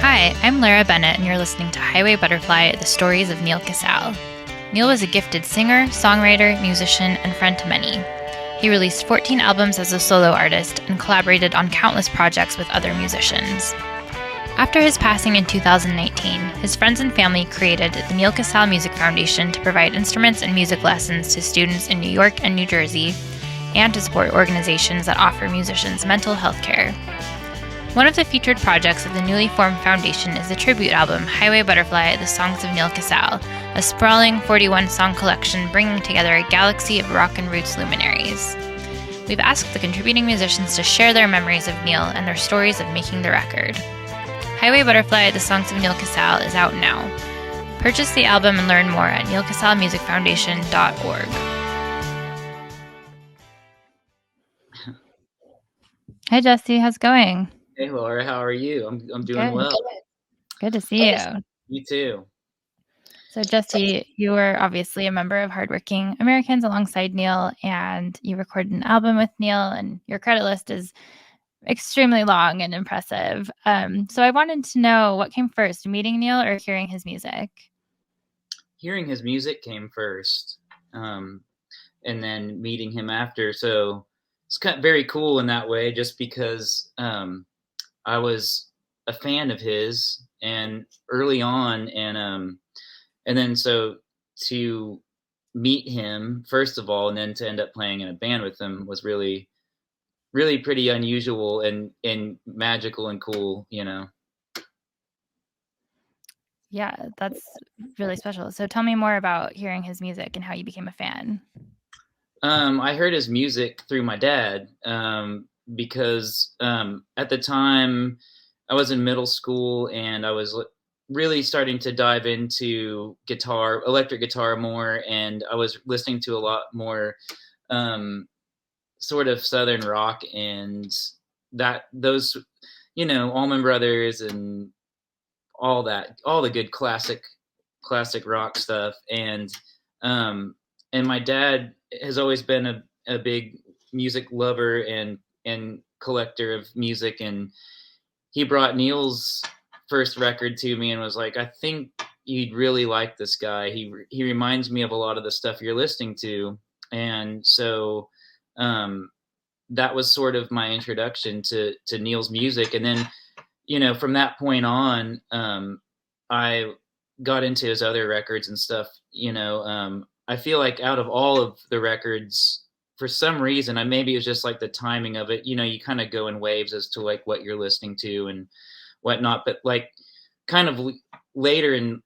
Hi, I'm Lara Bennett, and you're listening to Highway Butterfly, the stories of Neal Casal. Neal was a gifted singer, songwriter, musician, and friend to many. He released 14 albums as a solo artist and collaborated on countless projects with other musicians. After his passing in 2019, his friends and family created the Neal Casal Music Foundation to provide instruments and music lessons to students in New York and New Jersey, and to support organizations that offer musicians mental health care. One of the featured projects of the newly formed foundation is the tribute album Highway Butterfly, The Songs of Neal Casal, a sprawling 41-song collection bringing together a galaxy of rock and roots luminaries. We've asked the contributing musicians to share their memories of Neal and their stories of making the record. Highway Butterfly, The Songs of Neal Casal is out now. Purchase the album and learn more at nealcasalmusicfoundation.org. Hi, Jesse. How's it going? Hey Laura, how are you? I'm doing Good. well. Good to see you. You too. So, Jesse, you were obviously a member of Hardworking Americans alongside Neal, and you recorded an album with Neal, and your credit list is extremely long and impressive. So, I wanted to know what came first, meeting Neal or hearing his music? Hearing his music came first, and then meeting him after. So it's kind of very cool in that way, just because I was a fan of his and early on, and then so to meet him first of all, and then to end up playing in a band with him was really pretty unusual and magical and cool, you know. Yeah, that's really special. So, tell me more about hearing his music and how you became a fan. I heard his music through my dad, because at the time I was in middle school and I was really starting to dive into guitar, electric guitar more, and I was listening to a lot more sort of Southern rock and those, Allman Brothers and all that, all the good classic rock stuff, and my dad has always been a big music lover and collector of music, and he brought Neal's first record to me and was like, I think you'd really like this guy. He reminds me of a lot of the stuff you're listening to. And so that was sort of my introduction to Neal's music. And then, from that point on, I got into his other records and stuff. I feel like out of all of the records, for some reason, maybe it was just like the timing of it. You kind of go in waves as to like what you're listening to and whatnot. But like kind of later in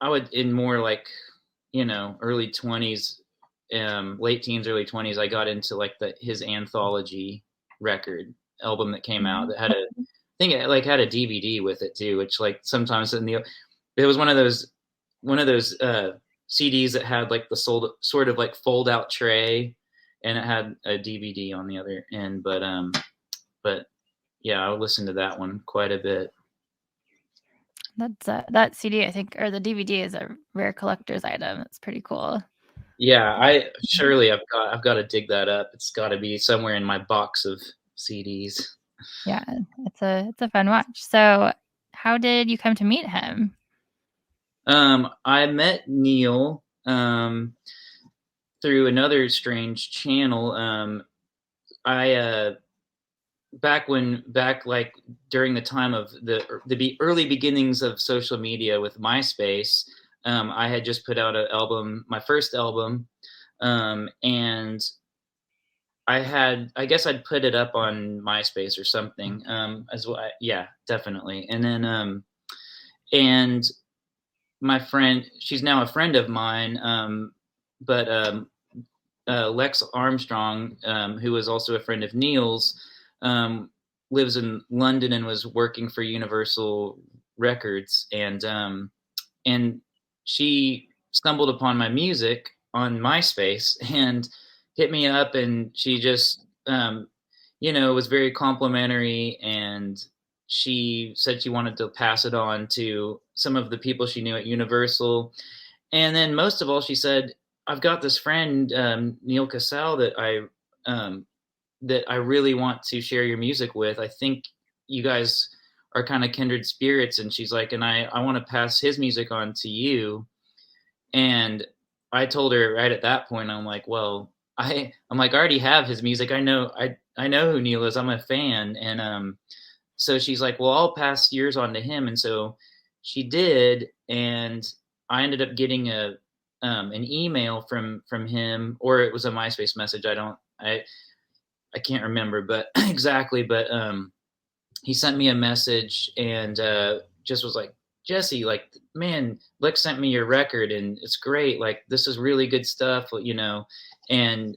I would in more like early 20s, late teens, early 20s, I got into like his anthology record album that came out that had I think it like had a DVD with it too, which like sometimes it was one of those CDs that had like the sort of like fold out tray, and it had a DVD on the other end. But yeah, I would listen to that one quite a bit. That's that CD, I think, or the DVD is a rare collector's item. It's pretty cool. Yeah, I've got to dig that up. It's got to be somewhere in my box of CDs. Yeah, it's a fun watch. So, how did you come to meet him? I met Neal through another strange channel. I back like during the time of the early beginnings of social media with MySpace. I had just put out an album, my first album, and I guess I'd put it up on MySpace or something, as well. Yeah, definitely. And then and my friend, she's now a friend of mine, but Lex Armstrong, who was also a friend of Neal's, lives in London and was working for Universal Records, and she stumbled upon my music on MySpace and hit me up, and she just was very complimentary, and she said she wanted to pass it on to some of the people she knew at Universal. And then most of all, she said, I've got this friend, Neal Casal, that that I really want to share your music with. I think you guys are kind of kindred spirits." And she's like, "And I want to pass his music on to you." And I told her right at that point, I'm like, "Well, I'm like, I already have his music. I know who Neal is. I'm a fan." And so she's like, "Well, I'll pass yours on to him." And so she did, and I ended up getting a an email from him, or it was a MySpace message. I can't remember, but exactly. But he sent me a message and just was like, "Jesse, like, man, Lex sent me your record and it's great. Like, this is really good stuff, you know." And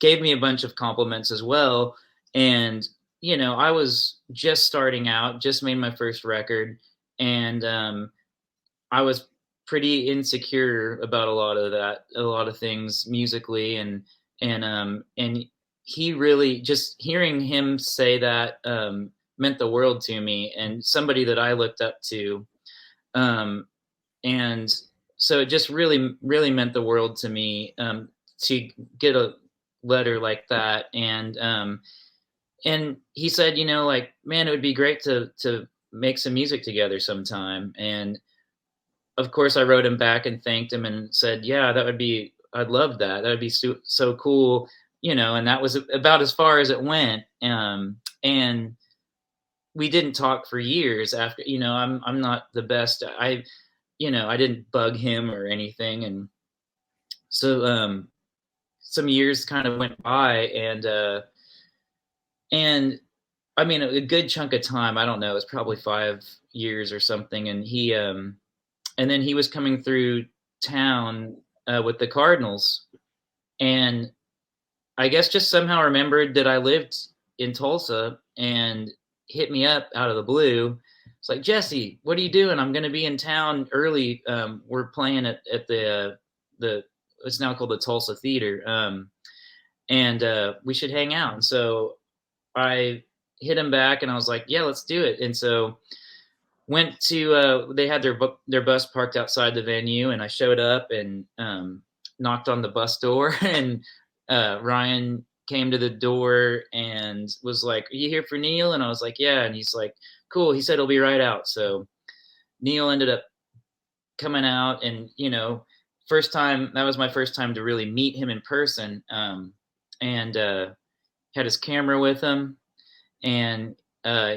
gave me a bunch of compliments as well. And, you know, I was just starting out, just made my first record. And I was pretty insecure about a lot of things musically. And he really, just hearing him say that meant the world to me, and somebody that I looked up to. Um, and so it just really meant the world to me, to get a letter like that. And he said, you know, like, "Man, it would be great to make some music together sometime." And of course I wrote him back and thanked him and said, "Yeah, I'd love that. That would be so cool." You know, and that was about as far as it went. And we didn't talk for years after. You know, I'm not the best. You know, I didn't bug him or anything. And so some years kind of went by, and I mean, a good chunk of time. I don't know, it was probably 5 years or something. And and then he was coming through town with the Cardinals, and I guess just somehow remembered that I lived in Tulsa and hit me up out of the blue. It's like, "Jesse, what are you doing? I'm going to be in town early. We're playing at the it's now called the Tulsa Theater, and we should hang out." And so I hit him back, and I was like, "Yeah, let's do it." And so went to they had their bus parked outside the venue, and I showed up and knocked on the bus door. And Ryan came to the door and was like, "Are you here for Neal?" And I was like, "Yeah." And he's like, "Cool." He said he'll be right out. So Neal ended up coming out, and you know, first time that was my first time to really meet him in person. And had his camera with him, and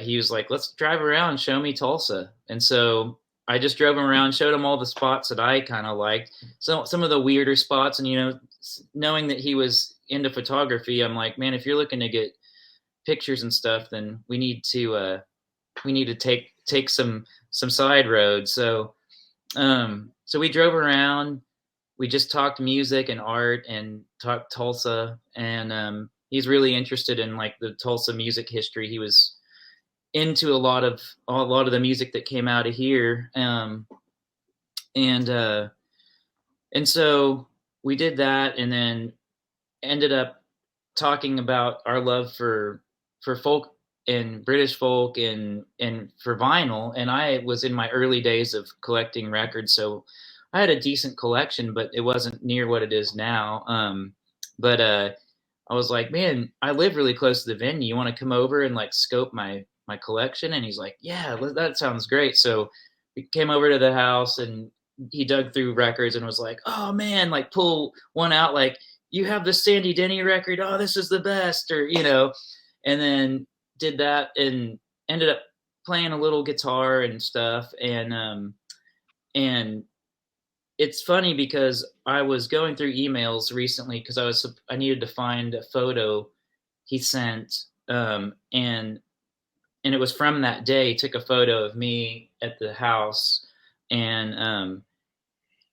he was like, "Let's drive around and show me Tulsa." And so I just drove him around, showed him all the spots that I kind of liked, so some of the weirder spots. And you know, knowing that he was into photography, I'm like, "Man, if you're looking to get pictures and stuff, then we need to take some side roads." So so we drove around. We just talked music and art and talked Tulsa. And he's really interested in like the Tulsa music history. He was into a lot of the music that came out of here. And and so we did that, and then ended up talking about our love for folk and British folk and for vinyl. And I was in my early days of collecting records, so I had a decent collection, but it wasn't near what it is now. But I was like, "Man, I live really close to the venue. You want to come over and like scope my collection?" And he's like, "Yeah, that sounds great." So we came over to the house, and he dug through records and was like, "Oh man," like pull one out, like, "You have the Sandy Denny record. Oh, this is the best," or you know. And then did that and ended up playing a little guitar and stuff. And it's funny because I was going through emails recently because I needed to find a photo he sent, and it was from that day. He took a photo of me at the house. And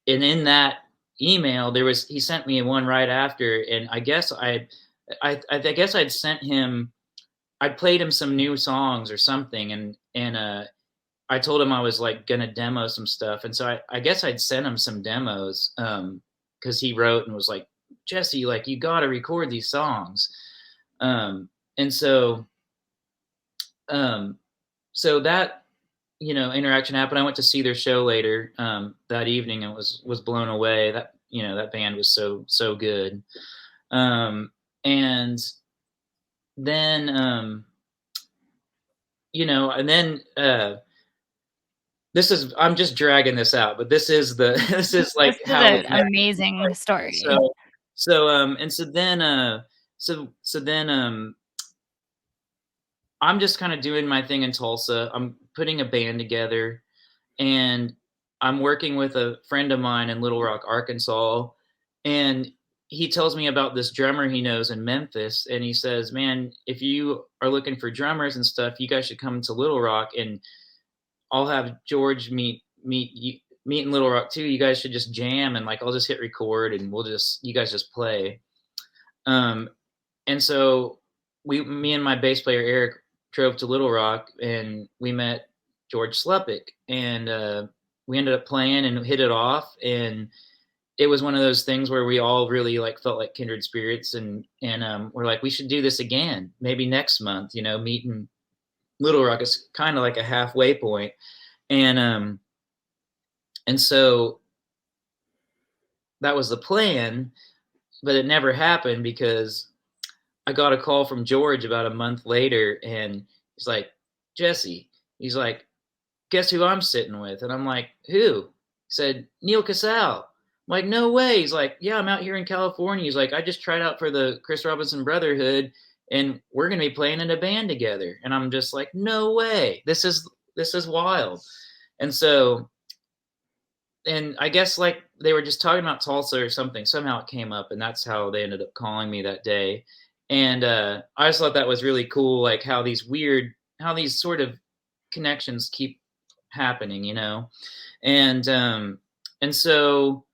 in that email there was he sent me one right after. And I guess I'd sent him, I'd played him some new songs or something. And I told him I was like gonna demo some stuff. And so I guess I'd sent him some demos, because he wrote and was like, "Jesse, like, you got to record these songs." And um, so that, you know, interaction happened. I went to see their show later that evening and was blown away. That, you know, that band was so good. Um, and then and then this is I'm just dragging this out, but this is the this is This like is how we an met. amazing story. So I'm just kind of doing my thing in Tulsa. I'm putting a band together, and I'm working with a friend of mine in Little Rock, Arkansas, and he tells me about this drummer he knows in Memphis, and he says, "Man, if you are looking for drummers and stuff, you guys should come to Little Rock, and I'll have George meet in Little Rock too. You guys should just jam, and like I'll just hit record, and you guys just play." Um, and so me and my bass player Eric drove to Little Rock, and we met George Slepik, and we ended up playing and hit it off, and it was one of those things where we all really like felt like kindred spirits, and we're like, we should do this again, maybe next month, meeting Little Rock is kind of like a halfway point, and and so that was the plan, but it never happened because I got a call from George about a month later, and he's like, Jesse, he's like, guess who I'm sitting with? And I'm like, who? He said, Neal Casal. I'm like, no way. He's like, yeah, I'm out here in California. He's like, I just tried out for the Chris Robinson Brotherhood, and we're gonna be playing in a band together. And I'm just like, no way. This is wild. And so, and I guess like they were just talking about Tulsa or something. Somehow it came up, and that's how they ended up calling me that day. And I just thought that was really cool, like how these sort of connections keep happening, and so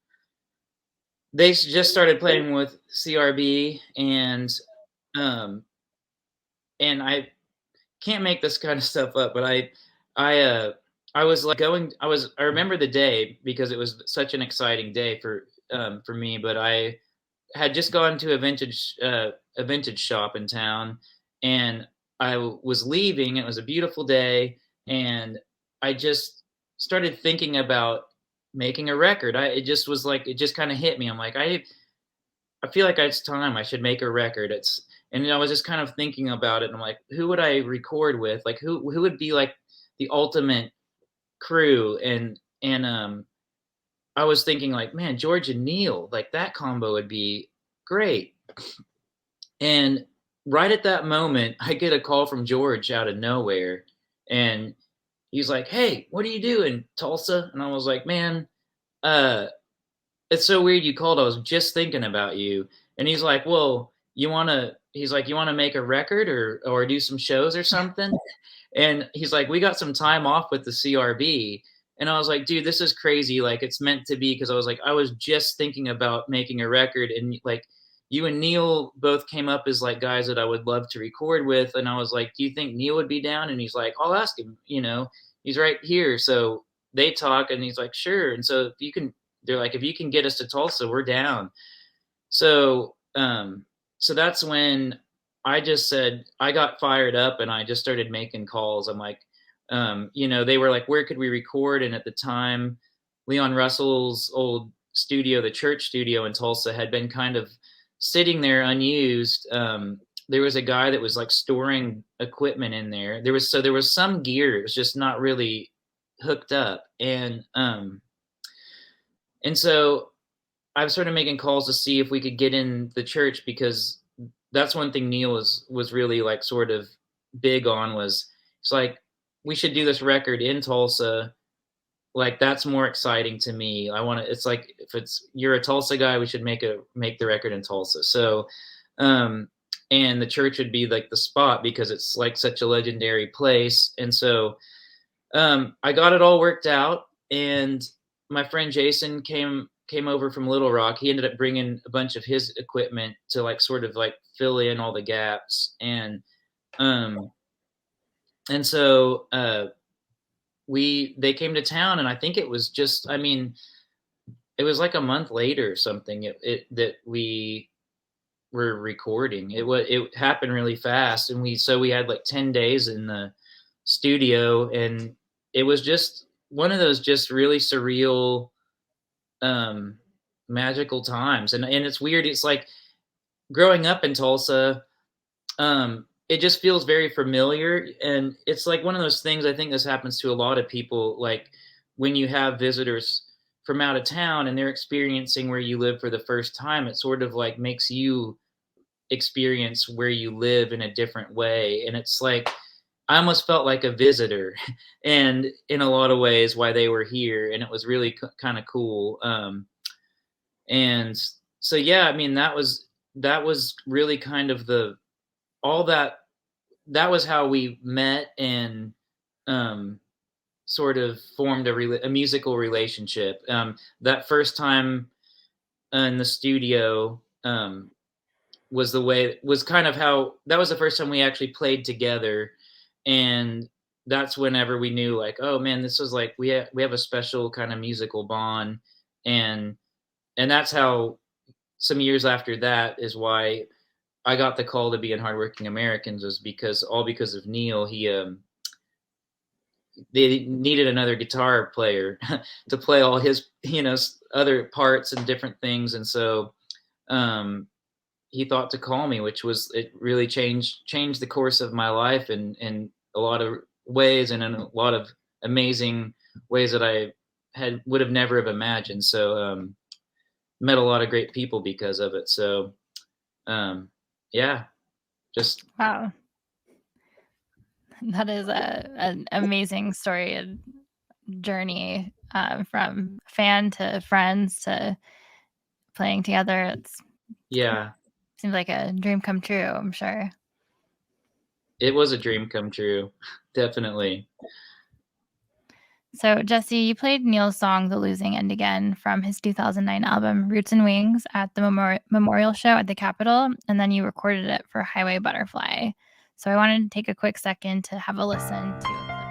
they just started playing with CRB, um, and I can't make this kind of stuff up, but I I was like I remember the day because it was such an exciting day for me, but I had just gone to a vintage shop in town, and I was leaving. It was a beautiful day, and I just started thinking about making a record. It just was like it just kind of hit me. I'm like I feel like it's time I should make a record. And I was just kind of thinking about it. And I'm like, who would I record with? Like who would be like the ultimate crew? And I was thinking like, man, George and Neal, like that combo would be great. And right at that moment, I get a call from George out of nowhere, and he's like, "Hey, what are you doing, Tulsa?" And I was like, "Man, uh, it's so weird you called. I was just thinking about you." And he's like, "Well, you wanna make a record or do some shows or something?" And he's like, "We got some time off with the CRB." And I was like, "Dude, this is crazy. Like, it's meant to be." Because I was like, I was just thinking about making a record, and like, you and Neal both came up as like guys that I would love to record with. And I was like, "Do you think Neal would be down?" And he's like, "I'll ask him. He's right here." So they talk, and he's like, "Sure." And so they're like, "If you can get us to Tulsa, we're down." So so that's when I just said I got fired up, and I just started making calls. I'm like, they were like, where could we record? And at the time, Leon Russell's old studio, the church studio in Tulsa, had been kind of sitting there unused. There was a guy that was like storing equipment in there. There was some gear. It was just not really hooked up, and so I was sort of making calls to see if we could get in the church, because that's one thing Neal was really like sort of big on. Was it's like, we should do this record in Tulsa. Like that's more exciting to me. I want to. It's like, if you're a Tulsa guy, we should make the record in Tulsa. So, um, and the church would be like the spot because it's like such a legendary place. And so I got it all worked out, and my friend Jason came over from Little Rock. He ended up bringing a bunch of his equipment to like sort of like fill in all the gaps, um and so they came to town, and I think it was just, I mean, it was like a month later or something, that we were recording. It happened really fast, and we had like 10 days in the studio, and it was just one of those just really surreal, um magical times. And it's weird. It's like growing up in Tulsa, it just feels very familiar, and it's like one of those things. I think this happens to a lot of people, like when you have visitors from out of town and they're experiencing where you live for the first time, it sort of like makes you experience where you live in a different way, and it's like I almost felt like a visitor and in a lot of ways why they were here, and it was really kind of cool. And so yeah, I mean that was really kind of the all that was how we met and um, sort of formed a musical relationship. That first time in the studio was kind of how that was the first time we actually played together, and that's whenever we knew like, oh man, this was like we have a special kind of musical bond, and that's how some years after that is why I got the call to be in Hardworking Americans, was because of Neal. They needed another guitar player to play all his other parts and different things, and so um, he thought to call me, which was it really changed the course of my life in a lot of ways, and in a lot of amazing ways that I would have never have imagined. So met a lot of great people because of it. So yeah, just Wow. That is an amazing story and journey, from fan to friends to playing together. It yeah, seems like a dream come true, I'm sure. it was a dream come true, definitely. So, Jesse, you played Neal's song "The Losing End" again from his 2009 album "Roots and Wings" at the memorial show at the Capitol, and then you recorded it for "Highway Butterfly." So, I wanted to take a quick second to have a listen to a clip.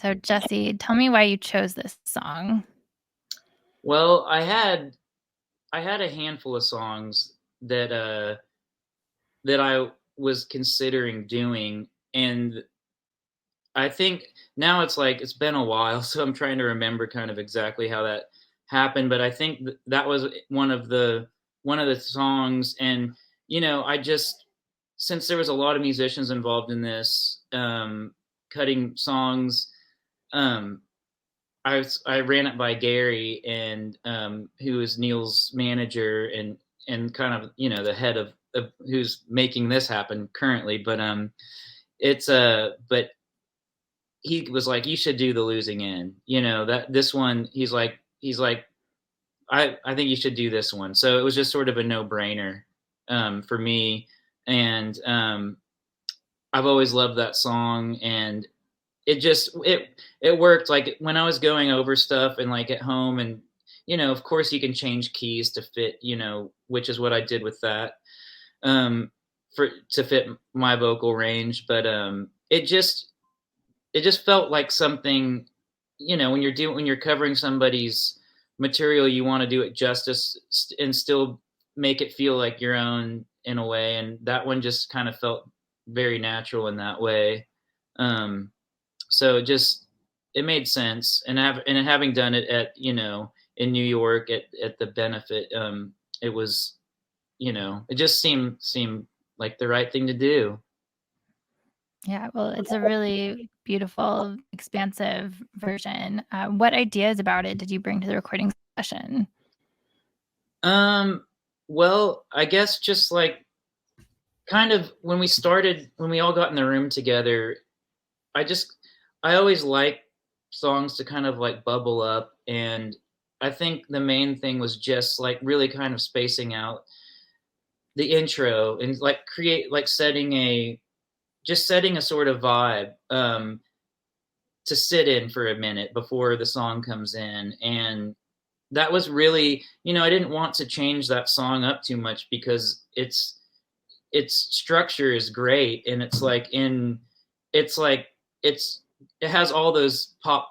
So Jesse, tell me why you chose this song. Well, I had a handful of songs that I was considering doing, and I think now it's like it's been a while, so I'm trying to remember kind of exactly how that happened. But I think that was one of the songs, and I just, since there was a lot of musicians involved in this, cutting songs. Um, I ran it by Gary, and who is Neal's manager, and kind of the head of who's making this happen currently. But it's but he was like, you should do the losing end. That this one, he's like, I think you should do this one. So it was just sort of a no brainer for me, and I've always loved that song, and it worked. Like when I was going over stuff and like at home, and of course you can change keys to fit, which is what I did with that, for to fit my vocal range. But it just felt like something, when you're covering somebody's material, you want to do it justice and still make it feel like your own in a way. And that one just kind of felt very natural in that way. So it made sense. And having done it at, in New York at the benefit, it was, it just seemed like the right thing to do. Yeah, well, it's a really beautiful, expansive version. What ideas about it did you bring to the recording session? Well, I guess just like kind of when we all got in the room together, I always like songs to kind of like bubble up. And I think the main thing was just like really kind of spacing out the intro and like setting a sort of vibe, to sit in for a minute before the song comes in. And that was really, I didn't want to change that song up too much because its structure is great, and it has all those pop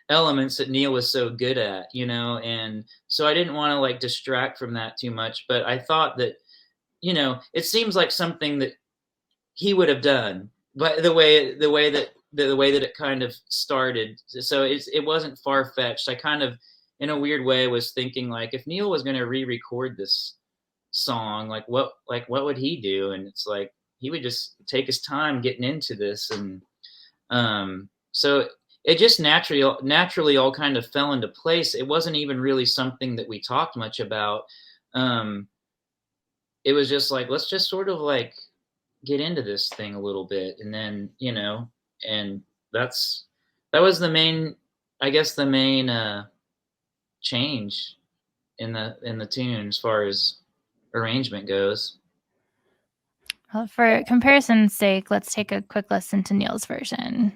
elements that Neal was so good at, and so I didn't want to like distract from that too much. But I thought that, it seems like something that he would have done, but the way that it kind of started, so it wasn't far fetched. I kind of, in a weird way, was thinking like, if Neal was going to re-record this song, like what would he do? And it's like he would just take his time getting into this, and so it just naturally all kind of fell into place. It wasn't even really something that we talked much about. It was just like, let's just sort of like get into this thing a little bit, and then and that was the main, I guess, the main change in the tune as far as arrangement goes. Well, for comparison's sake, let's take a quick listen to Neal's version.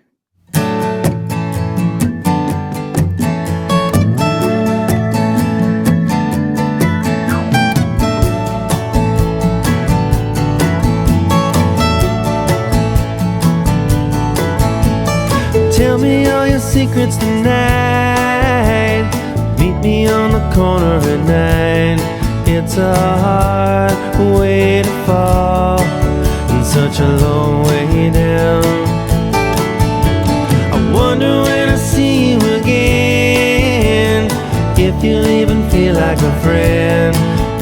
Tell me all your secrets tonight. Meet me on the corner at 9. It's a hard way to fall, and such a long way down. I wonder when I see you again, if you'll even feel like a friend.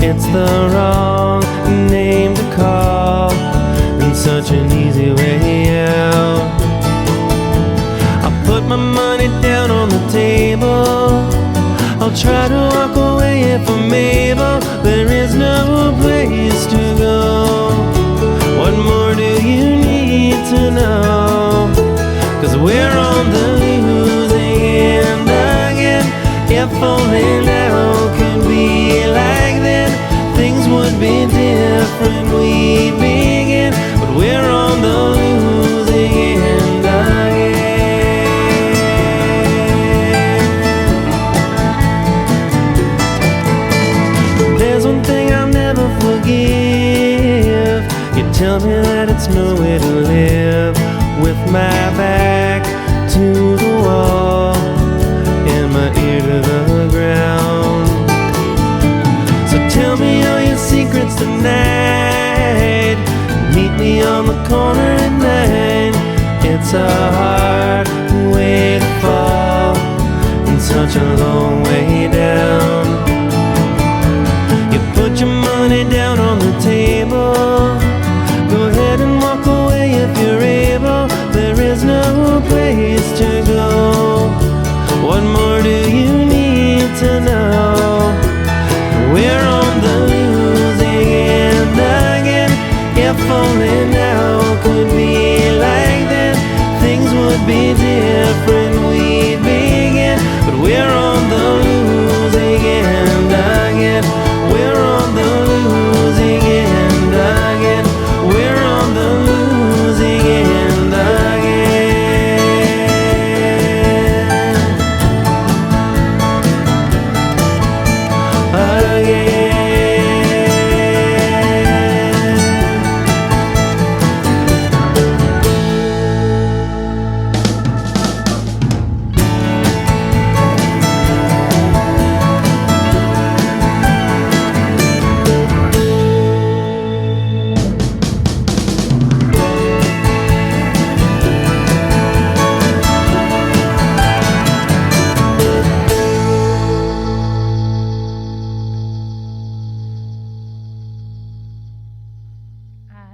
It's the wrong name to call, and such an easy way out. Put my money down on the table. I'll try to walk away if I'm able. There is no place to go. What more do you need to know? 'Cause we're on the losing end again. If only now could be like then, things would be different, we'd begin. But we're on the losing end again. Tell me that it's no way to live with my back to the wall. a long way down. You put your money down on the table. Go ahead and walk away if you're able. There is no place to go. What more do you need to know? We're on the losing end again. If only now could be like then, things would be different, we'd begin. But we're on the losing end again. We're on the losing end again. We're on the losing end again.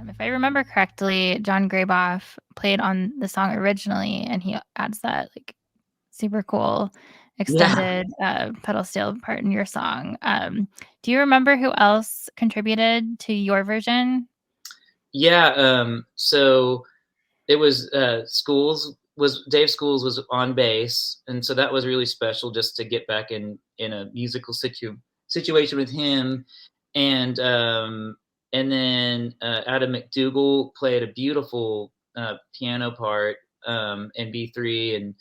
If I remember correctly, John Graboff played on the song originally, and he adds that like super cool extended pedal steel part in your song. Do you remember who else contributed to your version? Yeah. So it was Dave Schools was on bass, and so that was really special just to get back in a musical situation with him. And then Adam McDougall played a beautiful piano part in B3,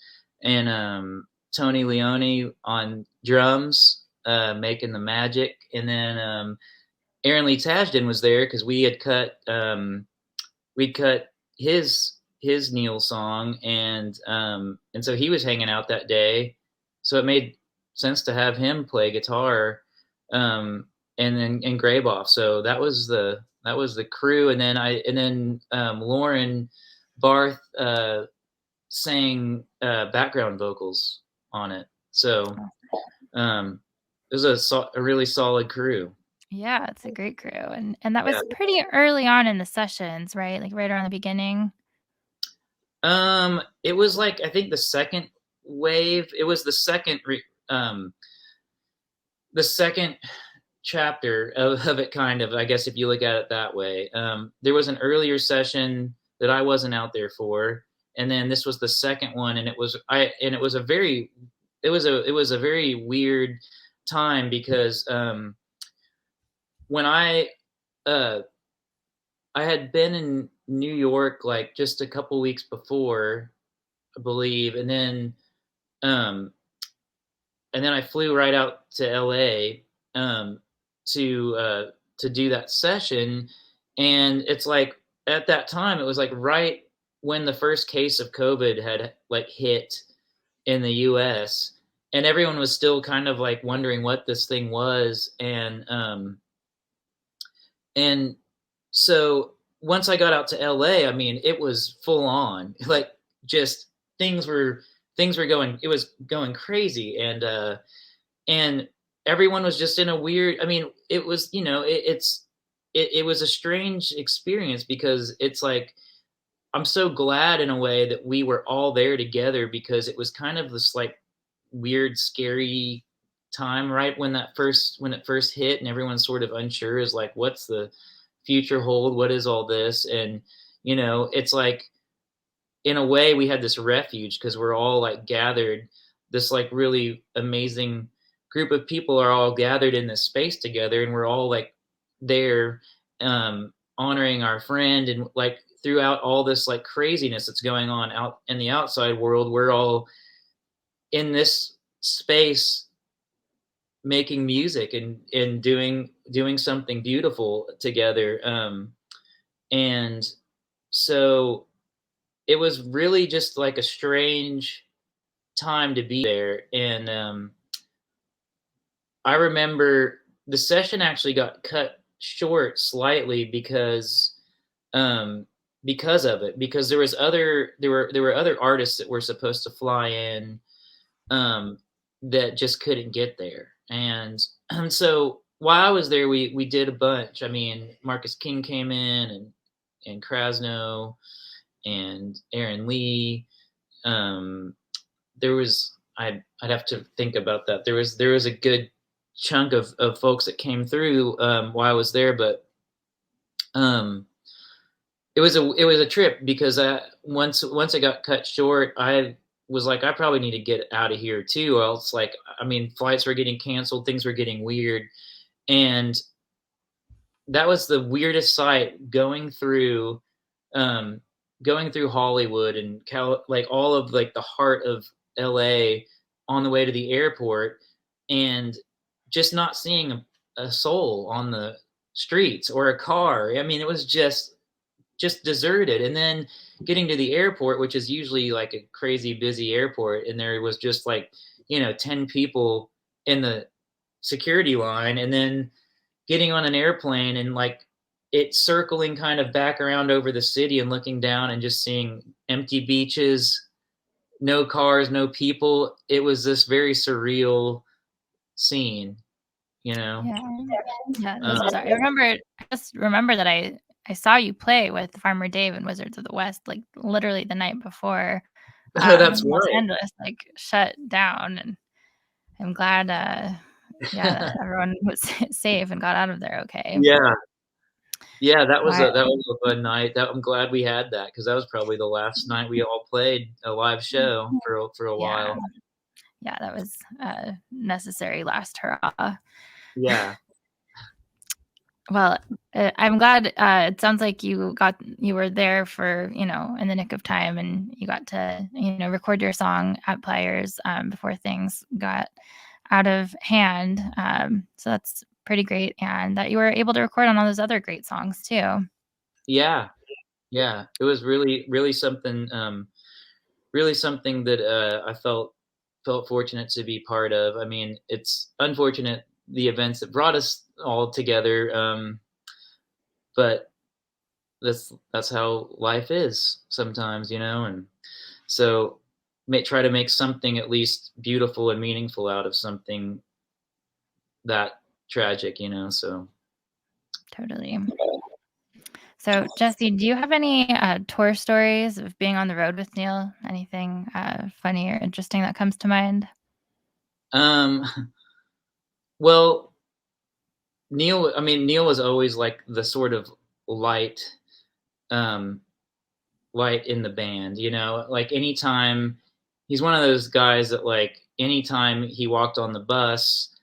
and Tony Leone on drums, making the magic. And then Aaron Lee Tasden was there because we'd cut his Neal song, and so he was hanging out that day, so it made sense to have him play guitar, and Graboff. So that was the crew, and then Lauren Barth sang background vocals on it. So it was a really solid crew. Yeah, it's a great crew, and that was Yeah. pretty early on in the sessions, right? Like right around the beginning. It was like, I think the second wave. It was the second chapter of it, kind of, I guess, if you look at it that way. There was an earlier session that I wasn't out there for, and then this was the second one, and it was a very weird time because when I had been in New York like just a couple weeks before, I believe, um, and then I flew right out to LA to do that session, and it's like at that time it was like right when the first case of COVID had like hit in the U.S., and everyone was still kind of like wondering what this thing was, and so once I got out to LA, I mean, it was full on. Like, just things were going, it was going crazy, and everyone was just in a weird, I mean, it was, it was a strange experience because it's like I'm so glad in a way that we were all there together, because it was kind of this like weird, scary time right when it first hit, and everyone's sort of unsure, is like, what's the future hold? What is all this? And it's like, in a way, we had this refuge because we're all like gathered, this like really amazing group of people are all gathered in this space together, and we're all like there, honoring our friend, and like throughout all this like craziness that's going on out in the outside world, we're all in this space making music and doing something beautiful together. And so it was really just like a strange time to be there. And I remember the session actually got cut short slightly because of it, because there were other artists that were supposed to fly in, that just couldn't get there. And so while I was there, we did a bunch. I mean, Marcus King came in, and Krasno and Aaron Lee. Um, there was I'd have to think about that. There was a good chunk of folks that came through while I was there, but um, it was a trip because once it got cut short, I was like, I probably need to get out of here too. Or else, like, I mean, flights were getting canceled, things were getting weird, and that was the weirdest sight um, going through Hollywood and like all of like the heart of LA on the way to the airport, and just not seeing a soul on the streets or a car. I mean, it was just deserted. And then getting to the airport, which is usually like a crazy busy airport, and there was just like 10 people in the security line, and then getting on an airplane and like it circling kind of back around over the city and looking down and just seeing empty beaches, no cars, no people. It was this very surreal scene, you know. Yeah. Yeah, uh, that's bizarre. I just remember that I saw you play with Farmer Dave and Wizards of the West, like, literally the night before, that's Los right. Angeles, like, shut down, and I'm glad, yeah, that everyone was safe and got out of there okay. Yeah, yeah, Why that was a fun night. That I'm glad we had that because that was probably the last night we all played a live show for a yeah. while. Yeah, that was a necessary last hurrah. Yeah, Well, I'm glad, it sounds like you were there for, in the nick of time, and you got to, record your song at Pliers, before things got out of hand. So that's pretty great, and that you were able to record on all those other great songs too. yeah, yeah. It was really something that I felt fortunate to be part of. I mean, it's unfortunate the events that brought us all together, but that's how life is sometimes, and so try to make something at least beautiful and meaningful out of something that tragic, so. Totally. So, Jesse, do you have any tour stories of being on the road with Neal? Anything funny or interesting that comes to mind? um well, Neal was always like the sort of light um light in the band, like anytime he's one of those guys that like anytime he walked on the bus,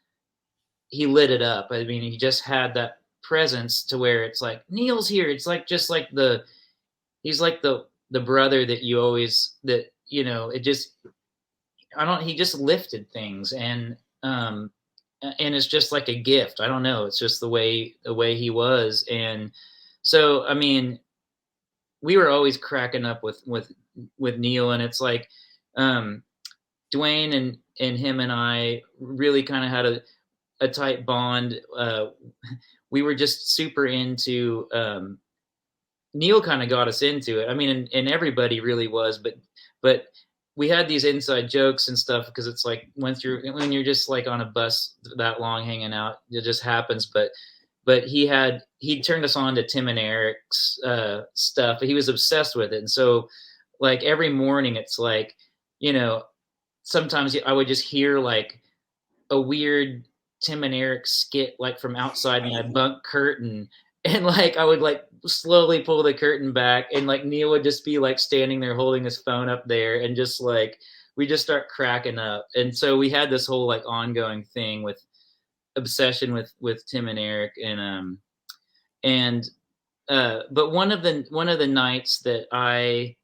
he lit it up. I mean, he just had that presence to where it's like Neal's here. It's like just like he's like the brother that you always that it just I don't he just lifted things, and it's just like a gift. I don't know. It's just the way he was. And so I mean, we were always cracking up with Neal, and it's like um Dwayne and him and I really kind of had a tight bond. We were just super into Neal kind of got us into it. I mean, and everybody really was, but we had these inside jokes and stuff because it's like when you're just like on a bus that long hanging out, it just happens. But he turned us on to Tim and Eric's stuff. He was obsessed with it, and so like every morning, it's like you know sometimes I would just hear like a weird Tim and Eric skit like from outside my bunk curtain, and like I would like slowly pull the curtain back, and like Neal would just be like standing there holding his phone up there, and just like we just start cracking up. And so we had this whole like ongoing thing with obsession with Tim and Eric, and but one of the nights that I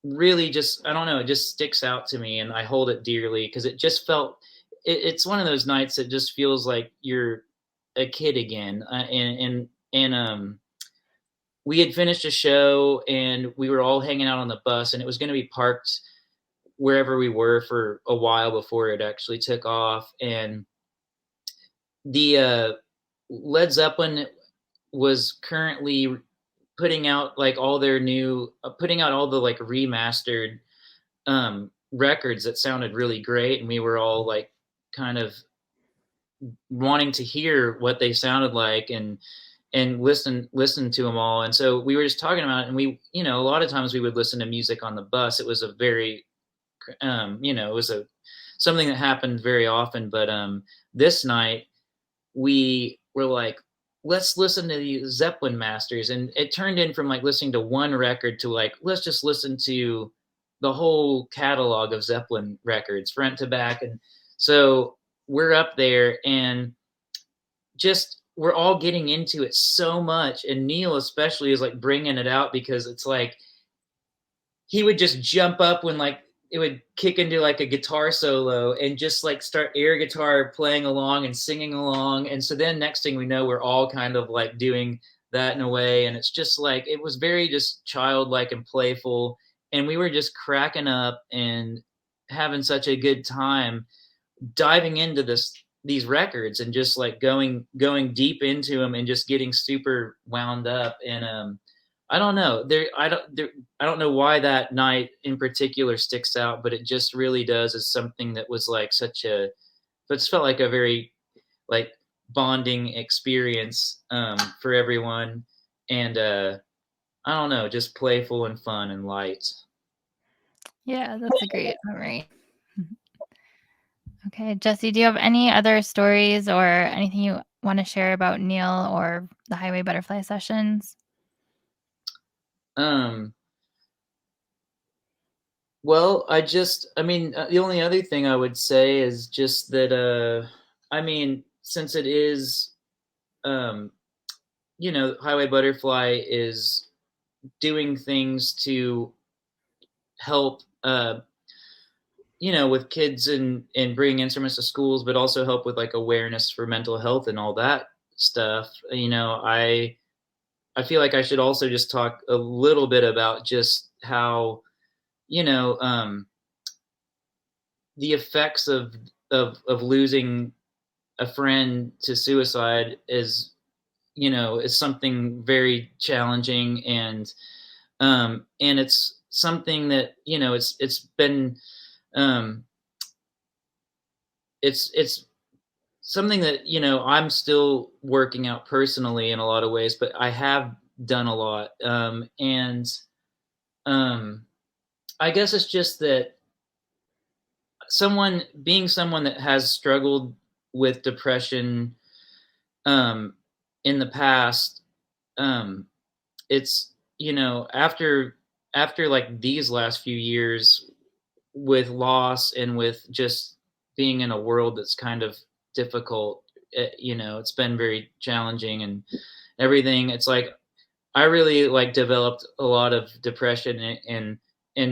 really just I don't know, it just sticks out to me, and I hold it dearly because it just felt it's one of those nights that just feels like you're a kid again. And we had finished a show, and we were all hanging out on the bus, and it was going to be parked wherever we were for a while before it actually took off. And the Led Zeppelin was currently putting out like all their new putting out all the like remastered records that sounded really great, and we were all like kind of wanting to hear what they sounded like and listen to them all. And so we were just talking about it, and we, a lot of times we would listen to music on the bus. It was a very, it was something that happened very often. But this night we were like, let's listen to the Zeppelin masters. And it turned in from like listening to one record to like, let's just listen to the whole catalog of Zeppelin records front to back. And so we're up there and just, we're all getting into it so much. And Neal especially is like bringing it out, because it's like, he would just jump up when like it would kick into like a guitar solo and just like start air guitar playing along and singing along. And so then next thing we know, we're all kind of like doing that in a way. And it's just like, it was very just childlike and playful. And we were just cracking up and having such a good time diving into these records and just like going deep into them and just getting super wound up. And I don't know. I don't know why that night in particular sticks out, but it just really does, as something that was like it felt like a very like bonding experience for everyone. And I don't know, just playful and fun and light. Yeah, that's a great memory. Okay, Jesse, do you have any other stories or anything you want to share about Neal or the Highway Butterfly sessions? Well, the only other thing I would say is just that, since it is, Highway Butterfly is doing things to help, with kids and bringing instruments to schools, but also help with like awareness for mental health and all that stuff. I feel like I should also just talk a little bit about just how, the effects of losing a friend to suicide is something very challenging. And it's something that, it's been, it's something that, I'm still working out personally in a lot of ways, but I have done a lot. I guess it's just that someone that has struggled with depression in the past, it's, after like these last few years with loss and with just being in a world that's kind of difficult, it's been very challenging and everything. It's like, I really like developed a lot of depression and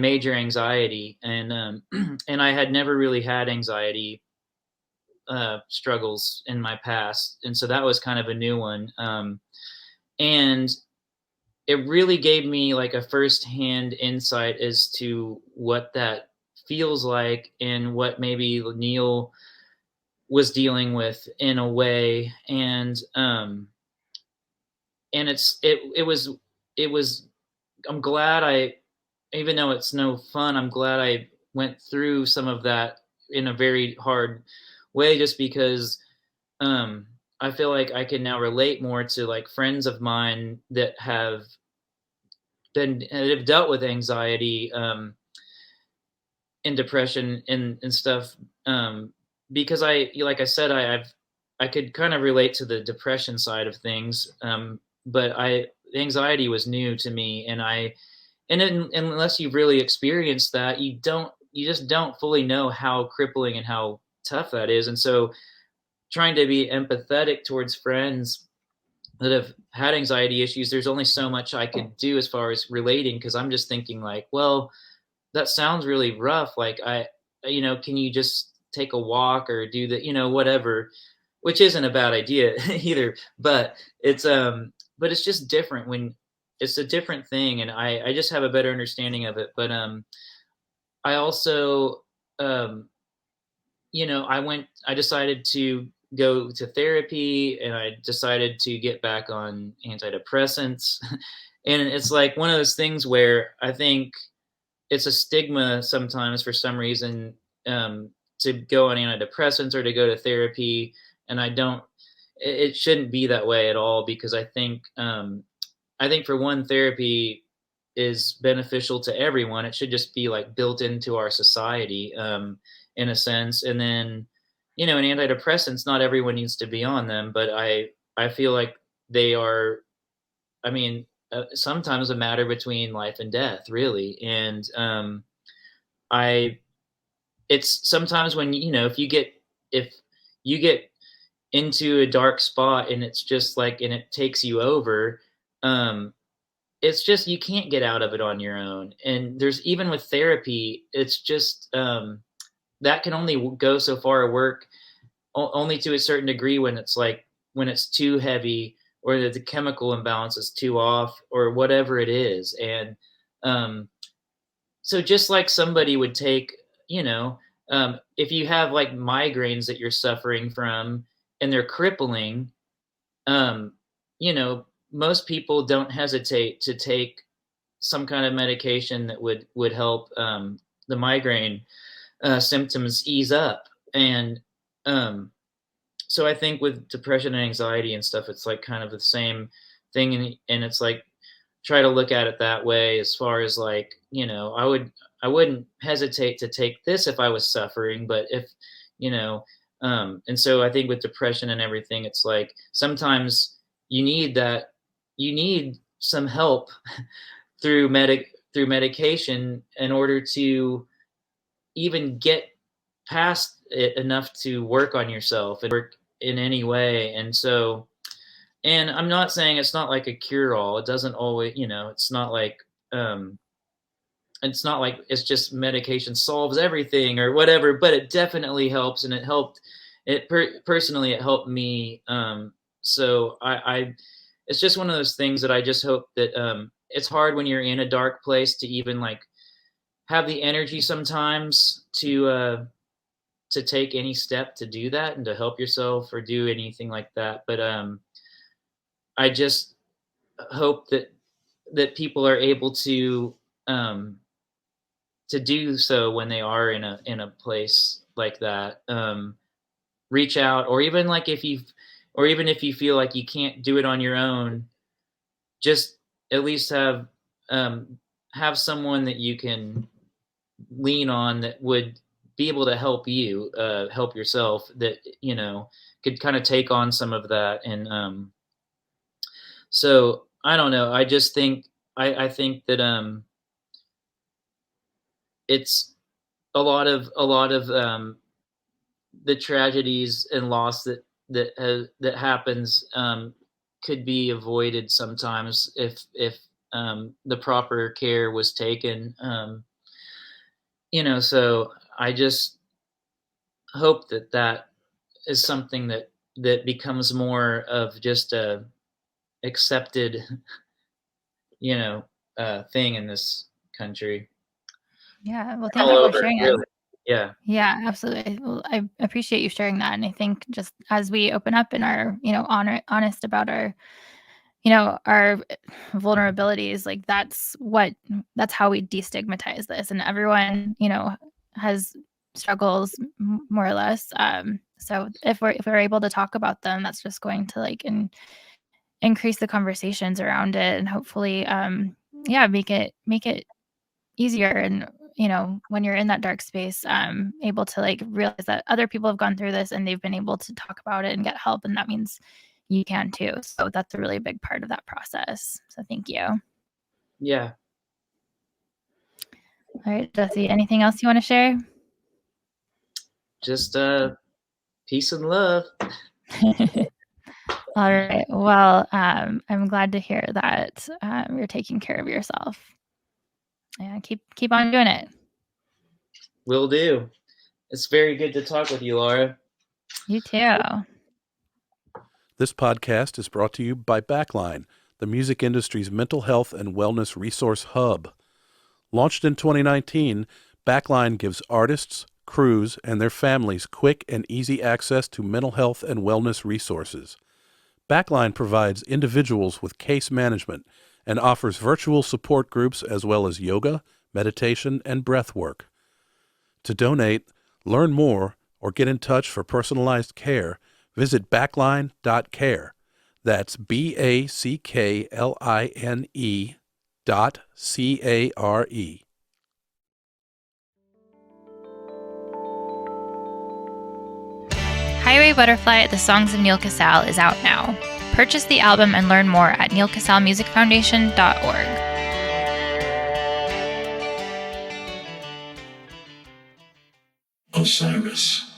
major anxiety, and and I had never really had anxiety struggles in my past, and so that was kind of a new one. And it really gave me like a firsthand insight as to what that feels like and what maybe Neal was dealing with in a way. And it was, I'm glad even though it's no fun, I'm glad I went through some of that in a very hard way, just because I feel like I can now relate more to like friends of mine that have dealt with anxiety and depression and stuff, because like I said, I could kind of relate to the depression side of things, but anxiety was new to me, and unless you've really experienced that, you just don't fully know how crippling and how tough that is. And so trying to be empathetic towards friends that have had anxiety issues, there's only so much I could do as far as relating, because I'm just thinking like, well, that sounds really rough. Like, can you just take a walk or do that, whatever, which isn't a bad idea either. But it's just different when it's a different thing. And I just have a better understanding of it. But I also, I decided to go to therapy, and I decided to get back on antidepressants. And it's like one of those things where I think it's a stigma sometimes for some reason to go on antidepressants or to go to therapy. And it shouldn't be that way at all, because I think for one, therapy is beneficial to everyone. It should just be like built into our society, in a sense. And then, in antidepressants, not everyone needs to be on them, but I feel like they are, I mean, sometimes a matter between life and death, really. And I, it's sometimes when, if you get into a dark spot and it's just like, and it takes you over, it's just, you can't get out of it on your own. And there's, even with therapy, it's just, that can only go so far, work only to a certain degree, when it's too heavy, or the chemical imbalance is too off, or whatever it is. And so just like somebody would take, if you have like migraines that you're suffering from and they're crippling, most people don't hesitate to take some kind of medication that would help the migraine symptoms ease up. And so I think with depression and anxiety and stuff, it's like kind of the same thing. And it's like, try to look at it that way, as far as like, I wouldn't hesitate to take this if I was suffering, but if, and so I think with depression and everything, it's like, sometimes you need some help through medication in order to even get past it enough to work on yourself and work in any way. And so, and I'm not saying it's not like a cure-all. It doesn't always, it's not like it's just medication solves everything or whatever, but it definitely helps. And personally, it helped me. So it's just one of those things that I just hope that, it's hard when you're in a dark place to even like have the energy sometimes to take any step to do that and to help yourself or do anything like that. But I just hope that people are able to do so when they are in a place like that. Reach out, or even if you feel like you can't do it on your own, just at least have someone that you can lean on that would be able to help you help yourself, that could kind of take on some of that. And so I don't know, I just think I think that it's a lot of the tragedies and loss that happens could be avoided sometimes if the proper care was taken. So I just hope that is something that becomes more of just a accepted, thing in this country. Yeah. Well, thank you for sharing it. Really. Yeah. Yeah, absolutely. Well, I appreciate you sharing that. And I think just as we open up and are, honest about our vulnerabilities, like that's how we destigmatize this. And everyone, has struggles more or less. So if we're able to talk about them, that's just going to like increase the conversations around it, and hopefully, make it easier. And when you're in that dark space, able to like realize that other people have gone through this and they've been able to talk about it and get help, and that means you can too. So that's a really big part of that process. So thank you. Yeah. All right, Jesse, anything else you want to share? Just peace and love. All right. Well, I'm glad to hear that you're taking care of yourself. Yeah, keep on doing it. Will do. It's very good to talk with you, Laura. You too. This podcast is brought to you by Backline, the music industry's mental health and wellness resource hub. Launched in 2019, Backline gives artists, crews, and their families quick and easy access to mental health and wellness resources. Backline provides individuals with case management and offers virtual support groups as well as yoga, meditation, and breath work. To donate, Learn more or get in touch for personalized care, visit backline.care. That's BACKLINE.CARE. Highway Butterfly, The Songs of Neal Casal is out now. Purchase the album and learn more at nealcasalmusicfoundation.org. Osiris.